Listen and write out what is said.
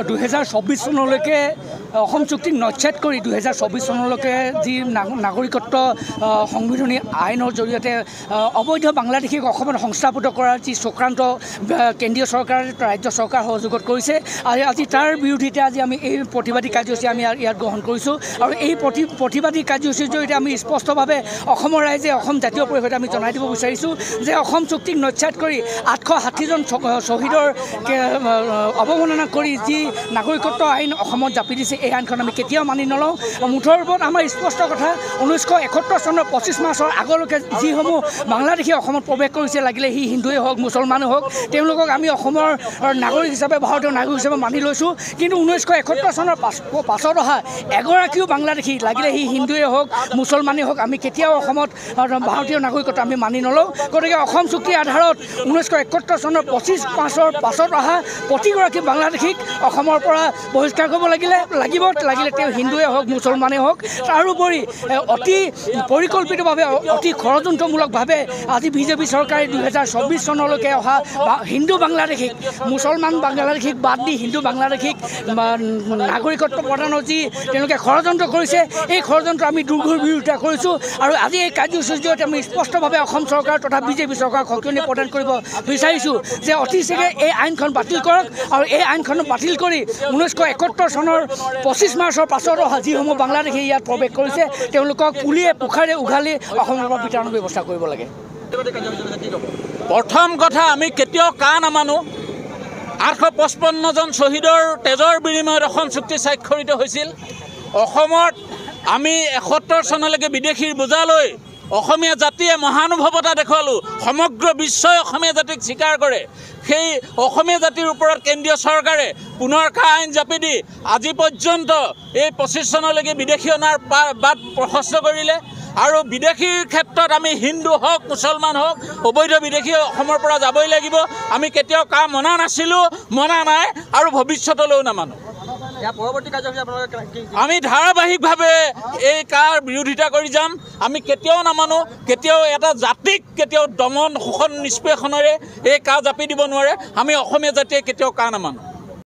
2024 চনলৈকে অসম চুক্তিক নচ্ছেদ কৰি 2024 চনলৈকে যি নাগৰিকত্ব সংবিধানী আইনৰ জৰিয়তে অবৈধ বাংলাদেশীক অসমত সংস্থাপিত কৰাৰ যি চক্ৰান্ত কেন্দ্ৰীয় চৰকাৰ ৰাজ্য চৰকাৰ সহযোগত কৰিছে আজি তাৰ বিৰোধিতা আজি আমি এই প্ৰতিবাদী কাৰ্যসূচী আমি ইয়াত গ্ৰহণ কৰিছোঁ আৰু এই প্ৰতিবাদী কাৰ্যসূচীৰ জৰিয়তে আমি স্পষ্টভাৱে অসমৰ ৰাইজে অসম জাতীয় পৰিষদে আমি জনাই দিব বিচাৰিছোঁ যে অসম চুক্তিক নচ্ছেদ কৰি 860জন শ্বহীদৰ অৱমাননা কৰি যি নাগৰিকত্ব আইন অসমত জাপি দিছে এই আইনখন আমি কেতিয়াও মানি নলওঁ মুঠৰ ওপৰত আমাৰ স্পষ্ট কথা 1971 চনৰ 25 মাৰ্চৰ আগলৈকে যিসমূহ বাংলাদেশী অসমত প্ৰৱেশ কৰিছে লাগিলে সি হিন্দুৱে হওক মুছলমানেই হওক তেওঁলোকক আমি অসমৰ নাগৰিক হিচাপে ভাৰতীয় নাগৰিক হিচাপে মানি লৈছোঁ কিন্তু 1971 চনৰ পাছত অহা এগৰাকীও বাংলাদেশী লাগিলে সি হিন্দুৱে হওক মুছলমানেই হওক আমি কেতিয়াও অসমত ভাৰতীয় নাগৰিকত্ব আমি মানি নলওঁ গতিকে অসম চুক্তিৰ আধাৰত 1971 চনৰ 25 মাৰ্চৰ পাছত অহা প্ৰতিগৰাকী বাংলাদেশীক অসমৰ পৰা বহিষ্কাৰ কৰিব লাগিলে তেওঁ হিন্দুৱে হওক মুছলমানেই হওক তাৰোপৰি অতি পৰিকল্পিতভাৱে অতি ষড়যন্ত্ৰমূলকভাৱে আজি বিজেপি চৰকাৰে 2024 চনলৈকে অহা হিন্দু বাংলাদেশীক মুছলমান বাংলাদেশীক বাদ দি হিন্দু বাংলাদেশীক নাগৰিকত্ব প্ৰদানৰ যি তেওঁলোকে ষড়যন্ত্ৰ কৰিছে এই ষড়যন্ত্ৰ আমি দুৰ্ঘৰ বিৰোধিতা কৰিছোঁ আৰু আজি এই কাৰ্যসূচীৰ জৰিয়তে আমি স্পষ্টভাৱে অসম চৰকাৰ তথা বিজেপি চৰকাৰক সক্ৰিয় প্ৰদান কৰিব বিচাৰিছোঁ যে অতি শীঘ্ৰে এই আইনখন বাতিল কৰক আৰু এই আইনখন বাতিল কৰি 1971 চনৰ 25 মাৰ্চৰ পাছত অহা যিসমূহ বাংলাদেশী ইয়াত প্ৰৱেশ কৰিছে তেওঁলোকক পুলিয়ে পোখাৰে উঘালি অসমৰ পৰা বিতৰণৰ ব্যৱস্থা কৰিব লাগে প্ৰথম কথা আমি কেতিয়াও কা নামানো 855জন শ্বহীদৰ তেজৰ বিনিময়ত অসম চুক্তি স্বাক্ষৰিত হৈছিল অসমত আমি 71 চনলৈকে বিদেশীৰ বোজা লৈ অসমীয়া জাতিয়ে মহানুভৱতা দেখুৱালোঁ সমগ্ৰ বিশ্বই অসমীয়া জাতিক স্বীকাৰ কৰে সেই অসমীয়া জাতিৰ ওপৰত কেন্দ্ৰীয় চৰকাৰে পুনৰ আইন জাপি দি আজি পৰ্যন্ত এই 25 চনলৈকে বিদেশী অনাৰ বাট প্ৰশস্ত কৰিলে আৰু বিদেশীৰ ক্ষেত্ৰত আমি হিন্দু হওক মুছলমান হওক অবৈধ বিদেশী অসমৰ পৰা যাবই লাগিব আমি কেতিয়াও কা মনা নাছিলোঁ মনা নাই আৰু ভৱিষ্যতলৈও নামানো আমি ধাৰাবাহিকভাৱে এই কাৰ বিৰোধিতা কৰি যাম আমি কেতিয়াও নামানো কেতিয়াও এটা জাতিক কেতিয়াও দমন শোষণ নিষ্পেষণেৰে এই কা জাপি দিব নোৱাৰে আমি অসমীয়া জাতিয়ে কেতিয়াও কা নামানো